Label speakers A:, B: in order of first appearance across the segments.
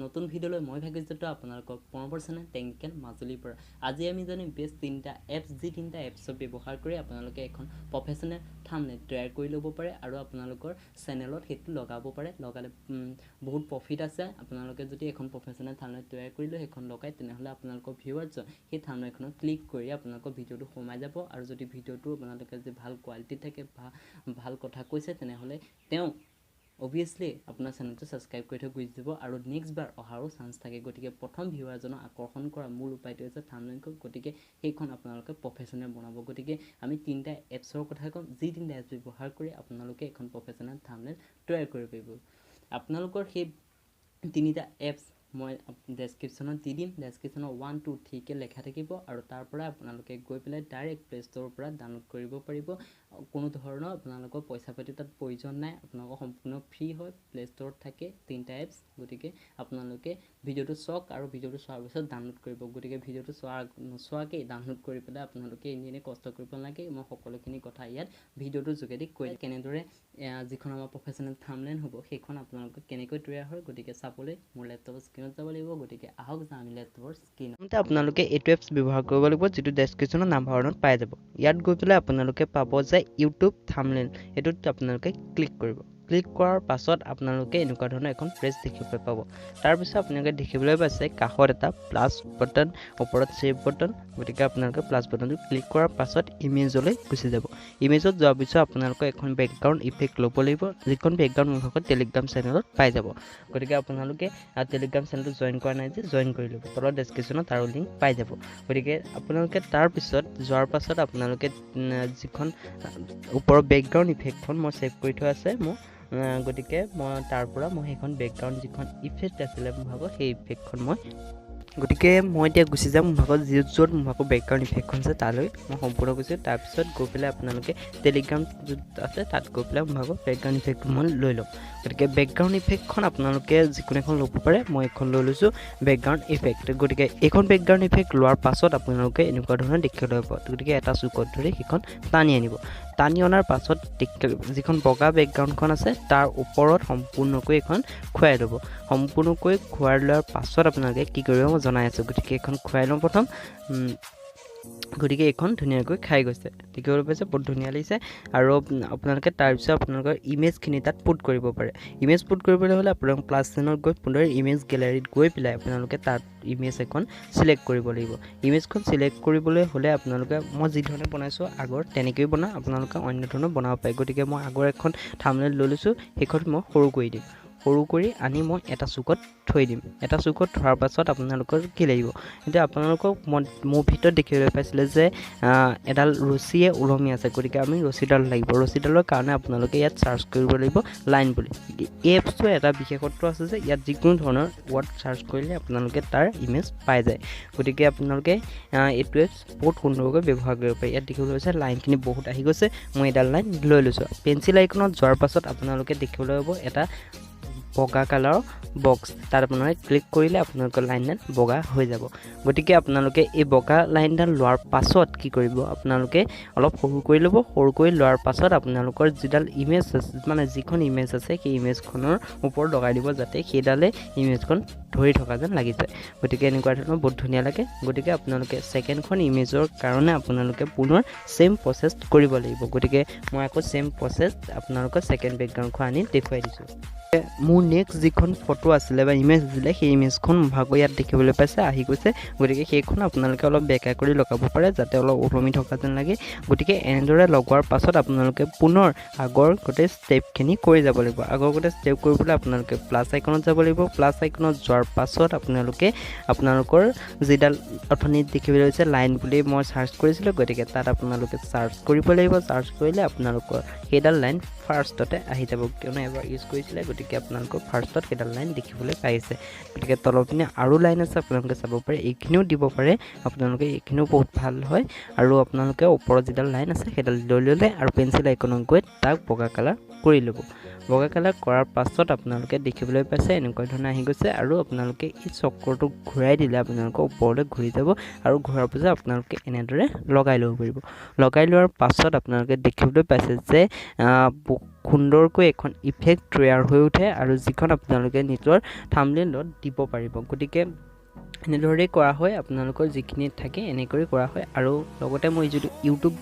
A: নতুন ভিডিওলৈ মই ভাগ্যজ্যোতি আপোনালোকক পুনৰ চেনেল টেকনিকেল মাজুলীৰ পৰা আজি আমি জানিম বেষ্ট তিনিটা এপছ যি তিনিটা এপছৰ ব্যৱহাৰ কৰি আপোনালোকে এখন প্ৰফেশনেল থাম্বনেইল তৈয়াৰ কৰি ল'ব পাৰে আৰু আপোনালোকৰ চেনেলত সেইটো লগাব পাৰে লগালে বহুত প্ৰফিট আছে আপোনালোকে যদি এখন প্ৰফেশনেল থাম্বনেইল তৈয়াৰ কৰি লৈ এখন লগাই তেনেহলে আপোনালোকৰ ভিউৱাৰ্ছ সেই থাম্বনেইলখনত ক্লিক কৰি আপোনালোকৰ ভিডিওটো সোমাই যাব আৰু যদি ভিডিওটো আপোনালোকে যে ভাল কোৱালিটি থাকে ভাল কথা কৈছে তেনেহলে তেওঁ obviously আপোনাৰ চেনেলটো সাবস্ক্ৰাইব কৰি থৈ গুচি যাব আৰু নেক্সট বাৰ অহাৰো চান্স থাকে গতিকে প্ৰথম ভিউৱাৰজনক আকৰ্ষণ কৰা মূল উপায়টো হৈছে থাম্বনেইল গতিকে সেইখন আপোনালোকে প্ৰফেশনেল বনাব গতিকে আমি তিনিটা এপছৰ কথা কম যি তিনিটা এপছ ব্যৱহাৰ কৰি আপোনালোকে এখন প্ৰফেশনেল থাম্বনেইল তৈয়াৰ কৰিব পাৰিব আপোনালোকৰ সেই তিনিটা এপছ মই ডেসক্ৰিপচনত দি দিম ডেসক্ৰিপচনত 1 2 3 কে লেখা থাকিব আৰু তাৰ পৰা আপোনালোকে গৈ পেলাই ডাইৰেক্ট প্লে ষ্টৰৰ পৰা ডাউনলোড কৰিব পাৰিব কোনো ধৰণৰ আপোনালোকৰ পইচা পাতি তাত প্ৰয়োজন নাই আপোনালোকৰ সম্পূৰ্ণ ফ্ৰী হয় প্লে ষ্টৰত থাকে তিনিটা এপছ গতিকে আপোনালোকে ভিডিওটো চাওক আৰু ভিডিওটো চোৱাৰ পিছত ডাউনলোড কৰিব গতিকে ভিডিওটো নোচোৱাকৈ ডাউনলোড কৰি পেলাই আপোনালোকে এনে কষ্ট কৰিব নালাগে মই সকলোখিনি কথা ইয়াত ভিডিওটোৰ যোগেদি কৈ কেনেদৰে যিখন আমাৰ প্ৰফেশনেল থাম্বনেইল হ'ব সেইখন আপোনালোকে কেনেকৈ তৈয়াৰ হয় গতিকে চাবলৈ মোৰ লেপটপৰ স্ক্ৰীনত যাব লাগিব গতিকে আহক যাম আমি লেপটপৰ স্ক্ৰীনত আপোনালোকে এইটো এপছ ব্যৱহাৰ কৰিব লাগিব যেটো ডেসক্ৰিপচনৰ নাম্বাৰত পাই যাব ইয়াত গৈ পেলাই আপোনালোকে পাব যে ইউটিউব থাম্বনেইল এটোত আপোনালোকে ক্লিক কৰিব ক্লিক কৰাৰ পাছত আপোনালোকে এনেকুৱা ধৰণৰ এখন পেজ দেখিবলৈ পাব তাৰ পিছত আপোনালোকে দেখিবলৈ পাইছে কাষত এটা প্লাস বাটন ওপৰত সেভ বাটন গতিকে আপোনালোকে প্লাস বাটনটো ক্লিক কৰাৰ পাছত ইমেজলৈ গুচি যাব ইমেজত যোৱাৰ পিছত আপোনালোকে এখন বেকগ্ৰাউণ্ড ইফেক্ট ল'ব লাগিব যিখন বেকগ্ৰাউণ্ড মুখত টেলিগ্ৰাম চেনেলত পাই যাব গতিকে আপোনালোকে টেলিগ্ৰাম চেনেলটো জয়েন কৰা নাই যে জয়েন কৰি ল'ব তলত ডেসক্ৰিপচনত তাৰ লিংক পাই যাব গতিকে আপোনালোকে তাৰ পিছত যোৱাৰ পাছত আপোনালোকে যিখন ওপৰৰ বেকগ্ৰাউণ্ড ইফেক্টখন মই সেভ কৰি থোৱা আছে মই গতিকে মই তাৰ পৰা মই সেইখন বেকগ্ৰাউণ্ড যিখন ইফেক্ট আছিলে মোৰ ভাগৰ সেই ইফেক্টখন মই গতিকে মই এতিয়া গুচি যাম মোৰ ভাগৰ য'ত মোৰ ভাগৰ বেকগ্ৰাউণ্ড ইফেক্টখন আছে তালৈ মই সম্পূৰ্ণ গৈছোঁ তাৰপিছত গৈ পেলাই আপোনালোকে টেলিগ্ৰাম য'ত আছে তাত গৈ পেলাই মোৰ ভাগৰ বেকগ্ৰাউণ্ড ইফেক্টটো মই লৈ ল'ম গতিকে বেকগ্ৰাউণ্ড ইফেক্টখন আপোনালোকে যিকোনো এখন ল'ব পাৰে মই এখন লৈ লৈছোঁ বেকগ্ৰাউণ্ড ইফেক্ট গতিকে এইখন বেকগ্ৰাউণ্ড ইফেক্ট লোৱাৰ পাছত আপোনালোকে এনেকুৱা ধৰণৰ দেখিবলৈ পাব গতিকে এটা চুকত ধৰি সেইখন টানি আনিব টানি অনাৰ পাছত যিখন বগা বেকগ্ৰাউণ্ডখন আছে তাৰ ওপৰত সম্পূৰ্ণকৈ এখন খুৱাই ল'ব সম্পূৰ্ণকৈ খুৱাই লোৱাৰ পাছত আপোনালোকে কি কৰিব মই জনাই আছোঁ গতিকে এখন খুৱাই লওঁ প্ৰথম গতিকে এখন ধুনীয়াকৈ খাই গৈছে দেখিবলৈ পাইছে বহুত ধুনীয়া লাগিছে আৰু আপোনালোকে তাৰপিছত আপোনালোকৰ ইমেজখিনি তাত পুট কৰিব পাৰে ইমেজ পুট কৰিবলৈ হ'লে আপোনালোক প্লাছ চিনত গৈ পুনৰ ইমেজ গেলাৰীত গৈ পেলাই আপোনালোকে তাত ইমেজ এখন সিলেক্ট কৰিব লাগিব ইমেজখন সিলেক্ট কৰিবলৈ হ'লে আপোনালোকে মই যি ধৰণে বনাইছোঁ আগৰ তেনেকৈ বনাই আপোনালোকে অন্য ধৰণৰ বনাব পাৰে গতিকে মই আগৰ এখন থাম্বনেইল লৈ লৈছোঁ সেইখন মই সৰু কৰি দিম সৰু কৰি আনি মই এটা চুকত থৈ দিম এটা চুকত থোৱাৰ পাছত আপোনালোকৰ কি লাগিব এতিয়া আপোনালোকক মোৰ ভিতৰত দেখিবলৈ পাইছিলে যে এডাল ৰছীয়ে ওলমি আছে গতিকে আমি ৰছীডাল লাগিব ৰছীডালৰ কাৰণে আপোনালোকে ইয়াত সাৰ্চ কৰিব লাগিব লাইন বুলি এই এপছটোৰ এটা বিশেষত্ব আছে যে ইয়াত যিকোনো ধৰণৰ ৱৰ্ড সাৰ্চ কৰিলে আপোনালোকে তাৰ ইমেজ পাই যায় গতিকে আপোনালোকে এইটো এপছ বহুত সুন্দৰকৈ ব্যৱহাৰ কৰিব পাৰে ইয়াত দেখিবলৈ পাইছে লাইনখিনি বহুত আহি গৈছে মই এডাল লাইন লৈ লৈছোঁ পেঞ্চিল আইকনত যোৱাৰ পাছত আপোনালোকে দেখিবলৈ পাব এটা বগা কালাৰৰ বক্স তাত আপোনালোকে ক্লিক কৰিলে আপোনালোকৰ লাইনডাল বগা হৈ যাব গতিকে আপোনালোকে এই বগা লাইনডাল লোৱাৰ পাছত কি কৰিব আপোনালোকে অলপ সৰু কৰি ল'ব সৰু কৰি লোৱাৰ পাছত আপোনালোকৰ যিডাল ইমেজ মানে যিখন ইমেজ আছে সেই ইমেজখনৰ ওপৰত লগাই দিব যাতে সেইডালে ইমেজখন ধৰি থকা যেন লাগিছে গতিকে এনেকুৱা ধৰণৰ বহুত ধুনীয়া লাগে গতিকে আপোনালোকে সেকেণ্ডখন ইমেজৰ কাৰণে আপোনালোকে পুনৰ সেম প্ৰচেছ কৰিব লাগিব গতিকে মই আকৌ সেম প্ৰচেছ আপোনালোকৰ সেকেণ্ড বেকগ্ৰাউণ্ডখন আনি দেখুৱাই দিছোঁ মোৰ নেক্সট যিখন ফটো আছিলে বা ইমেজ আছিলে সেই ইমেজখন ভাগৰ ইয়াত দেখিবলৈ পাইছে আহি গৈছে গতিকে সেইখন আপোনালোকে অলপ বেকা কৰি লগাব পাৰে যাতে অলপ ওলমি থকা যেন লাগে গতিকে এনেদৰে লগোৱাৰ পাছত আপোনালোকে পুনৰ আগৰ গোটেই ষ্টেপখিনি কৰি যাব লাগিব আগৰ গোটেই ষ্টেপ কৰিবলৈ আপোনালোকে প্লাছ আইকনত যাব লাগিব প্লাছ আইকনত যোৱাৰ পাছত আপোনালোকে আপোনালোকৰ যিডাল অথনি দেখিবলৈ হৈছে লাইন বুলি মই সাৰ্চ কৰিছিলোঁ গতিকে তাত আপোনালোকে সাৰ্চ কৰিব লাগিব সাৰ্চ কৰিলে আপোনালোকৰ সেইডাল লাইন ফাৰ্ষ্টতে আহি যাব কিয়নো এবাৰ ইউজ কৰিছিলে গতিকে আপোনালোকৰ ফাৰ্ষ্টত সেইডাল লাইন দেখিবলৈ পাইছে গতিকে তলপিনে আৰু লাইন আছে আপোনালোকে চাব পাৰে এইখিনিও দিব পাৰে আপোনালোকে এইখিনিও বহুত ভাল হয় আৰু আপোনালোকে ওপৰত যিডাল লাইন আছে সেইডাল লৈ ল'লে আৰু পেঞ্চিল আইকনত গৈ তাক বগা কালাৰ কৰি ল'ব বগা কালাৰ কৰাৰ পাছত আপোনালোকে দেখিবলৈ পাইছে এনেকুৱা ধৰণে আহি গৈছে আৰু আপোনালোকে এই চক্ৰটো ঘূৰাই দিলে আপোনালোকৰ ওপৰলৈ ঘূৰি যাব আৰু ঘূৰাৰ পিছত আপোনালোকে এনেদৰে লগাই ল'ব পাৰিব লগাই লোৱাৰ পাছত আপোনালোকে দেখিবলৈ পাইছে যে সুন্দৰকৈ এখন ইফেক্ট তৈয়াৰ হৈ উঠে আৰু যিখন আপোনালোকে নিজৰ থাম্বনেইলত দিব পাৰিব গতিকে এনেদৰে কৰা হয় আপোনালোকৰ যিখিনি থাকে এনেকৈ কৰা হয় আৰু লগতে মই যিটো ইউটিউব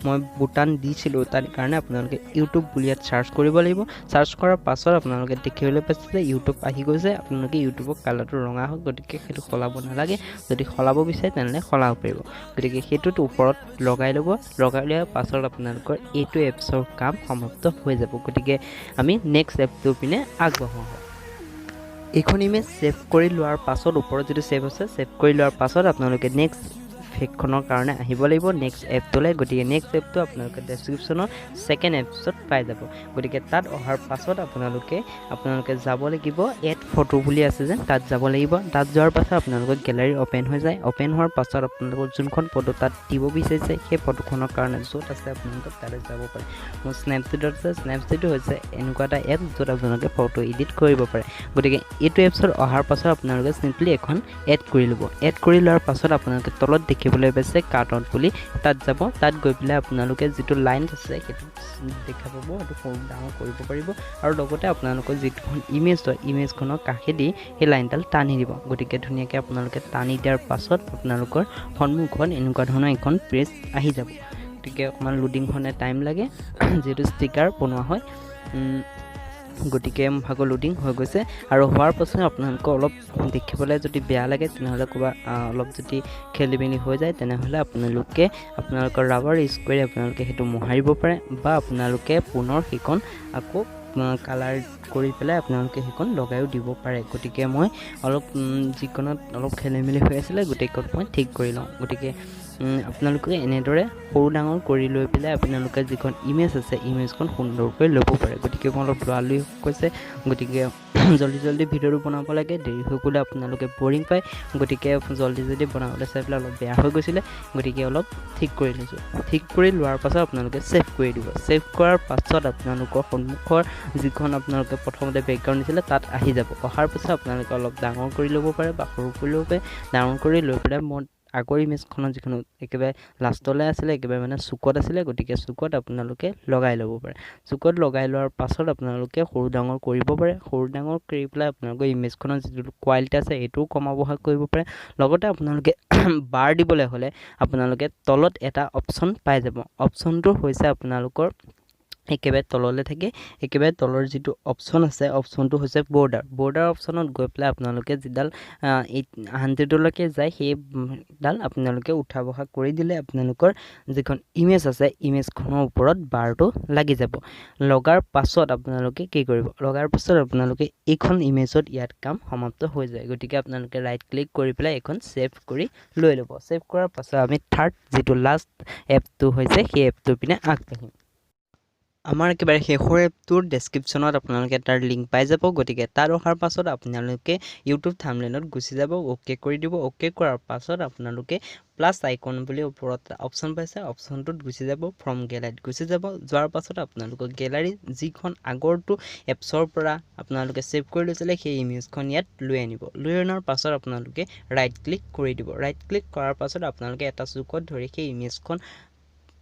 A: মই বুটান দিছিলোঁ তাৰ কাৰণে আপোনালোকে ইউটিউব বুলি ইয়াত চাৰ্চ কৰিব লাগিব চাৰ্চ কৰাৰ পাছত আপোনালোকে দেখিবলৈ পাইছে যে ইউটিউব আহি গৈছে আপোনালোকে ইউটিউবৰ কালাৰটো ৰঙা হয় গতিকে সেইটো সলাব নালাগে যদি সলাব বিচাৰে তেনেহ'লে সলাব পাৰিব গতিকে সেইটোত ওপৰত লগাই ল'ব লগাই লোৱাৰ পাছত আপোনালোকৰ এইটো এপছৰ কাম সমাপ্ত হৈ যাব গতিকে আমি নেক্সট এপটোৰ পিনে আগবাঢ়ো এইখন ইমেজ সেভ কৰি লোৱাৰ পাছত ওপৰত যিটো সেভ আছে সেভ কৰি লোৱাৰ পাছত আপোনালোকে নেক্সট ফেকখনৰ কাৰণে আহিব লাগিব নেক্সট এপটোলৈ গতিকে নেক্সট এপটো আপোনালোকে ডেছক্ৰিপশ্যনৰ ছেকেণ্ড এপছত পাই যাব গতিকে তাত অহাৰ পাছত আপোনালোকে যাব লাগিব এড ফটো বুলি আছে যে তাত যাব লাগিব তাত যোৱাৰ পাছত আপোনালোকৰ গেলাৰী অ'পেন হৈ যায় অ'পেন হোৱাৰ পাছত আপোনালোকৰ যোনখন ফটো তাত দিব বিচাৰিছে সেই ফটোখনৰ কাৰণে য'ত আছে আপোনালোকে তালৈ যাব পাৰে মোৰ স্নেপচিট আছে স্নেপচিটো হৈছে এনেকুৱা এটা এপ য'ত আপোনালোকে ফটো এডিট কৰিব পাৰে গতিকে এইটো এপছত অহাৰ পাছত আপোনালোকে চিম্পলি এখন এড কৰি ল'ব এড কৰি লোৱাৰ পাছত আপোনালোকে তলত দেখিবলৈ পাইছে কাৰ্টন বুলি তাত যাব তাত গৈ পেলাই আপোনালোকে যিটো লাইন আছে সেইটো দেখা পাব সেইটো সৰু ডাঙৰ কৰিব পাৰিব আৰু লগতে আপোনালোকৰ যিখন ইমেজ হয় ইমেজখনৰ কাষেদি সেই লাইনডাল টানি দিব গতিকে ধুনীয়াকৈ আপোনালোকে টানি দিয়াৰ পাছত আপোনালোকৰ সন্মুখত এনেকুৱা ধৰণৰ এখন পেজ আহি যাব গতিকে অকণমান লোডিং হ'লে টাইম লাগে যিহেতু ষ্টিকাৰ বনোৱা হয় গতিকে ভাগৰ লোডিং হৈ গৈছে আৰু হোৱাৰ পাছত আপোনালোকৰ অলপ দেখিবলৈ যদি বেয়া লাগে তেনেহ'লে ক'ৰবাত অলপ যদি খেলি মেলি হৈ যায় তেনেহ'লে আপোনালোকৰ ৰাবাৰ ইউজ কৰি আপোনালোকে সেইটো মোহাৰিব পাৰে বা আপোনালোকে পুনৰ সেইখন আকৌ কালাৰ কৰি পেলাই আপোনালোকে সেইখন লগাইও দিব পাৰে গতিকে মই অলপ যিকণত অলপ খেলি মেলি হৈ আছিলে গোটেইকণ মই ঠিক কৰি লওঁ গতিকে আপোনালোকে এনেদৰে সৰু ডাঙৰ কৰি লৈ পেলাই আপোনালোকে যিখন ইমেজ আছে ইমেজখন সুন্দৰকৈ ল'ব পাৰে গতিকে মই অলপ লৰালৰি কৈছে গতিকে জল্দি ভিডিঅ'টো বনাব লাগে দেৰি হৈ গ'লে আপোনালোকে বৰিং পায় গতিকে জল্দি বনাবলৈ চাই পেলাই অলপ বেয়া হৈ গৈছিলে গতিকে অলপ ঠিক কৰি লৈছোঁ ঠিক কৰি লোৱাৰ পাছত আপোনালোকে ছেভ কৰি দিব ছেভ কৰাৰ পাছত আপোনালোকৰ সন্মুখৰ যিখন আপোনালোকে প্ৰথমতে বেকগ্ৰাউণ্ড দিছিলে তাত আহি যাব অহাৰ পাছত আপোনালোকে অলপ ডাঙৰ কৰি ল'ব পাৰে বা সৰু কৰি ল'ব পাৰে ডাঙৰ কৰি লৈ পেলাই মই আগৰ ইমেজখনত যিখন একেবাৰে লাষ্টলৈ আছিলে একেবাৰে মানে চুকত আছিলে গতিকে চুকত আপোনালোকে লগাই ল'ব পাৰে চুকত লগাই লোৱাৰ পাছত আপোনালোকে সৰু ডাঙৰ কৰিব পাৰে সৰু ডাঙৰ কৰি পেলাই আপোনালোকৰ ইমেজখনৰ যিটো কোৱালিটি আছে সেইটোও কমাব কৰিব পাৰে লগতে আপোনালোকে বাৰ দিবলৈ হ'লে আপোনালোকে তলত এটা অপশ্যন পাই যাব অপশ্যনটো হৈছে আপোনালোকৰ একেবাৰে তললৈ থাকে একেবাৰে তলৰ যিটো অপশ্যন আছে অপশ্যনটো হৈছে বৰ্ডাৰ অপশ্যনত গৈ পেলাই আপোনালোকে যিডাল 100লৈকে যায় সেইডাল আপোনালোকে উঠা বহা কৰি দিলে আপোনালোকৰ যিখন ইমেজ আছে ইমেজখনৰ ওপৰত বাৰটো লাগি যাব লগাৰ পাছত আপোনালোকে কি কৰিব লগাৰ পাছত আপোনালোকে এইখন ইমেজত ইয়াত কাম সমাপ্ত হৈ যায় গতিকে আপোনালোকে ৰাইট ক্লিক কৰি পেলাই এখন ছেভ কৰি লৈ ল'ব ছেভ কৰাৰ পাছত আমি থাৰ্ড যিটো লাষ্ট এপটো হৈছে সেই এপটোৰ পিনে আগবাঢ়িম আমাৰ একেবাৰে শেষৰ এপটোৰ ডেছক্ৰিপশ্যনত আপোনালোকে তাৰ লিংক পাই যাব গতিকে তাত অহাৰ পাছত আপোনালোকে ইউটিউব থাম্বনেইলত গুচি যাব অ'কে কৰি দিব অ'কে কৰাৰ পাছত আপোনালোকে প্লাছ আইকন বুলি ওপৰত অপশ্যন পাইছে অপশ্যনটোত গুচি যাব ফ্ৰম গেলাৰীত গুচি যাব যোৱাৰ পাছত আপোনালোকৰ গেলাৰী যিখন আগৰটো এপছৰ পৰা আপোনালোকে ছেভ কৰি লৈছিলে সেই ইমেজখন ইয়াত লৈ আনিব লৈ অনাৰ পাছত আপোনালোকে ৰাইট ক্লিক কৰি দিব ৰাইট ক্লিক কৰাৰ পাছত আপোনালোকে এটা চুকত ধৰি সেই ইমেজখন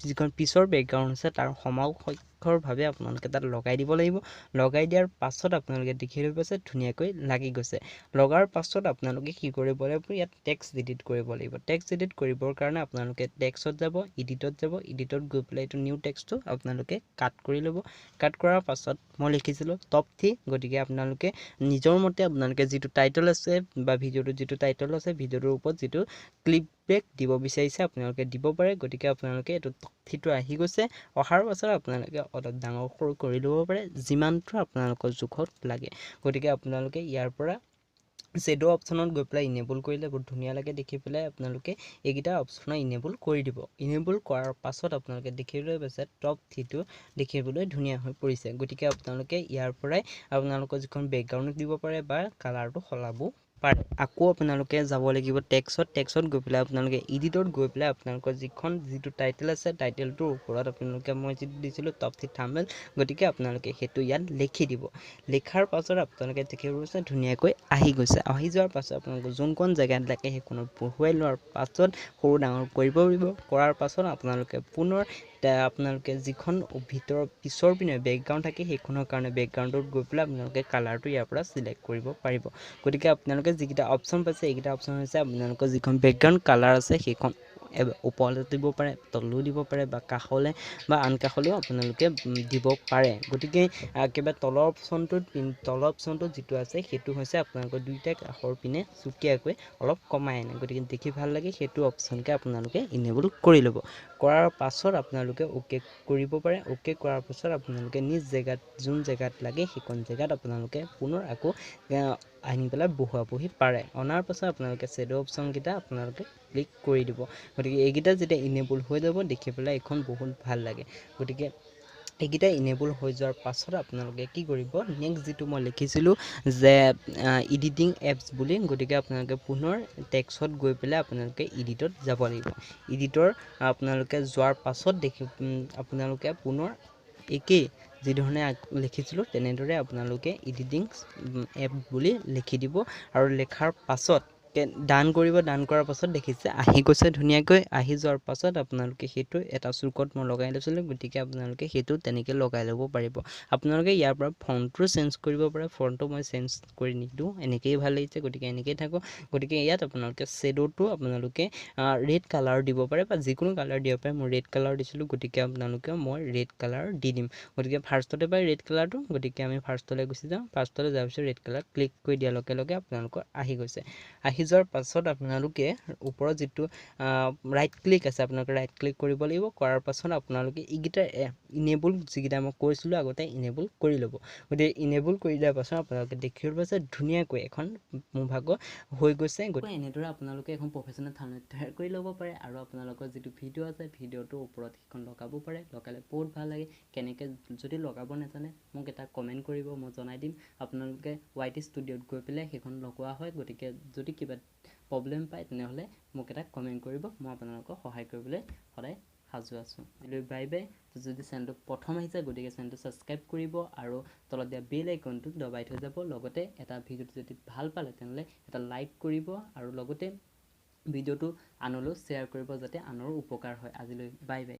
A: যিখন পিছৰ বেকগ্ৰাউণ্ড আছে তাৰ সমকক্ষৰভাৱে আপোনালোকে তাত লগাই দিব লাগিব লগাই দিয়াৰ পাছত আপোনালোকে দেখিবলৈ পাইছে ধুনীয়াকৈ লাগি গৈছে লগাৰ পাছত আপোনালোকে কি কৰিব লাগিব ইয়াত টেক্সট এডিট কৰিব লাগিব টেক্সট এডিট কৰিবৰ কাৰণে আপোনালোকে টেক্সটত যাব এডিটত গৈ পেলাই এইটো নিউ টেক্সটটো আপোনালোকে কাট কৰি ল'ব কাট কৰাৰ পাছত মই লিখিছিলোঁ টপ 3 গতিকে আপোনালোকে নিজৰ মতে আপোনালোকে যিটো টাইটল আছে বা ভিডিঅ'টোৰ যিটো টাইটল আছে ভিডিঅ'টোৰ ওপৰত যিটো ক্লিপ বেক দিব বিচাৰিছে আপোনালোকে দিব পাৰে গতিকে আপোনালোকে এইটো টপটো আহি গৈছে অহাৰ পাছত আপোনালোকে অলপ ডাঙৰ সৰু কৰি ল'ব পাৰে যিমানটো আপোনালোকৰ জোখত লাগে গতিকে আপোনালোকে ইয়াৰ পৰা শ্বেডো অপশ্যনত গৈ পেলাই ইনেবল কৰিলে বহুত ধুনীয়া লাগে দেখি পেলাই আপোনালোকে এইকেইটা অপশ্যনত ইনেবল কৰি দিব ইনেবল কৰাৰ পাছত আপোনালোকে দেখিবলৈ পাইছে টপ 3টো দেখিবলৈ ধুনীয়া হৈ পৰিছে গতিকে আপোনালোকে ইয়াৰ পৰাই আপোনালোকৰ যিখন বেকগ্ৰাউণ্ড দিব পাৰে বা কালাৰটো সলাব পাৰে আকৌ আপোনালোকে যাব লাগিব টেক্সট গৈ পেলাই আপোনালোকে এডিটত গৈ পেলাই আপোনালোকৰ যিটো টাইটেল আছে টাইটেলটোৰ ওপৰত আপোনালোকে মই যিটো দিছিলোঁ টপ 3 থাম্বনেইল গতিকে আপোনালোকে সেইটো ইয়াত লিখি দিব লিখাৰ পাছত আপোনালোকে দেখিব পাইছে ধুনীয়াকৈ আহি গৈছে আহি যোৱাৰ পাছত আপোনালোকে যোনখন জেগাত লাগে সেইখনত বহুৱাই লোৱাৰ পাছত সৰু ডাঙৰ কৰিব পাৰিব কৰাৰ পাছত আপোনালোকে পুনৰ আপোনালোকে যিখন ভিতৰৰ পিছৰ পিনে বেকগ্ৰাউণ্ড থাকে সেইখনৰ কাৰণে বেকগ্ৰাউণ্ডত গৈ পেলাই আপোনালোকে কালাৰটো ইয়াৰ পৰা চিলেক্ট কৰিব পাৰিব গতিকে আপোনালোকে যিকেইটা অপশ্যন পাইছে এইকেইটা অপশ্যন হৈছে আপোনালোকৰ যিখন বেকগ্ৰাউণ্ড কালাৰ আছে সেইখন ওপৰলৈ দিব পাৰে তললৈও দিব পাৰে বা কাষলৈ বা আন কাষলৈও আপোনালোকে দিব পাৰে গতিকে একেবাৰে তলৰ অপশ্যনটোত যিটো আছে সেইটো হৈছে আপোনালোকৰ দুইটা কাষৰ পিনে চুটিয়াকৈ অলপ কমাই আনে গতিকে দেখি ভাল লাগে সেইটো অপশ্যনকে আপোনালোকে ইনেবল কৰি ল'ব কৰাৰ পাছত আপোনালোকে অ'কে কৰিব পাৰে অ'কে কৰাৰ পাছত আপোনালোকে নিজ জেগাত যোন জেগাত লাগে সেইখন জেগাত আপোনালোকে পুনৰ আকৌ আনি পেলাই বহুৱাবহি পাৰে অনাৰ পাছত আপোনালোকে শ্বেডো অপশ্যনকেইটা আপোনালোকে ক্লিক কৰি দিব গতিকে এইকেইটা যেতিয়া ইনেবল হৈ যাব দেখি পেলাই এইখন বহুত ভাল লাগে গতিকে এইকেইটা ইনেবল হৈ যোৱাৰ পাছত আপোনালোকে কি কৰিব নেক্সট যিটো মই লিখিছিলোঁ যে এডিটিং এপছ বুলি গতিকে আপোনালোকে পুনৰ টেক্সট গৈ পেলাই আপোনালোকে এডিটত যাব লাগিব এডিটৰ আপোনালোকে যোৱাৰ পাছত আপোনালোকে পুনৰ একেই যিধৰণে লিখিছিলোঁ তেনেদৰে আপোনালোকে এডিটিং এপ বুলি লিখি দিব আৰু লিখাৰ পাছত ডান কৰিব ডান কৰাৰ পাছত দেখিছে আহি গৈছে ধুনীয়াকৈ আহি যোৱাৰ পাছত আপোনালোকে সেইটো এটা চুকত মই লগাই লৈছিলোঁ গতিকে আপোনালোকে সেইটো তেনেকৈ লগাই ল'ব পাৰিব আপোনালোকে ইয়াৰ পৰা ফণ্টটো চেঞ্জ কৰিব পাৰে ফণ্টটো মই চেঞ্জ কৰি নিদিওঁ এনেকেই ভাল লাগিছে গতিকে এনেকেই থাকোঁ গতিকে ইয়াত আপোনালোকে শ্বেডোটো আপোনালোকে ৰেড কালাৰ দিব পাৰে বা যিকোনো কালাৰ দিব পাৰে মই ৰেড কালাৰ দিছিলোঁ গতিকে আপোনালোকে মই ৰেড কালাৰ দি দিম গতিকে ফাৰ্ষ্টতে পাই ৰেড কালাৰটো গতিকে আমি ফাৰ্ষ্টলৈ গুচি যাওঁ ফাৰ্ষ্টলৈ যোৱাৰ পিছত ৰেড কালাৰ ক্লিক কৰি দিয়াৰ লগে লগে আপোনালোকৰ আহি গৈছে আহি যোৱাৰ পাছত আপোনালোকে ওপৰত যিটো ৰাইট ক্লিক আছে আপোনালোকে ৰাইট ক্লিক কৰিব লাগিব কৰাৰ পাছত আপোনালোকে এইকেইটা ইনেবল যিকেইটা মই কৈছিলোঁ আগতে ইনেবল কৰি ল'ব গতিকে ইনেবল কৰি দিয়াৰ পাছত আপোনালোকে দেখিব পাইছে ধুনীয়াকৈ এখন মোৰ ভাগৰ হৈ গৈছে গতিকে এনেদৰে আপোনালোকে এখন প্ৰফেশ্যনেল থাম্বনেইল তৈয়াৰ কৰি ল'ব পাৰে আৰু আপোনালোকৰ যিটো ভিডিঅ' আছে ভিডিঅ'টোৰ ওপৰত সেইখন লগাব পাৰে লগালে বহুত ভাল লাগে কেনেকৈ যদি লগাব নাজানে মোক এটা কমেণ্ট কৰিব মই জনাই দিম আপোনালোকে YT ষ্টুডিঅ'ত গৈ পেলাই সেইখন লগোৱা হয় গতিকে যদি কিবা প্ৰব্লেম পায় তেনেহ'লে মোক এটা কমেণ্ট কৰিব মই আপোনালোকক সহায় কৰিবলৈ সদায় সাজু আছোঁ বাই বাই যদি চেনেলটো প্ৰথম আহিছে গতিকে চেনেলটো ছাবস্ক্ৰাইব কৰিব আৰু তলত দিয়া বেল আইকনটো দবাই থৈ যাব লগতে এটা ভিডিঅ'টো যদি ভাল পালে তেনেহ'লে এটা লাইক কৰিব আৰু লগতে ভিডিঅ'টো আনলৈও শ্বেয়াৰ কৰিব যাতে আনৰো উপকাৰ হয় আজিলৈ বাই বাই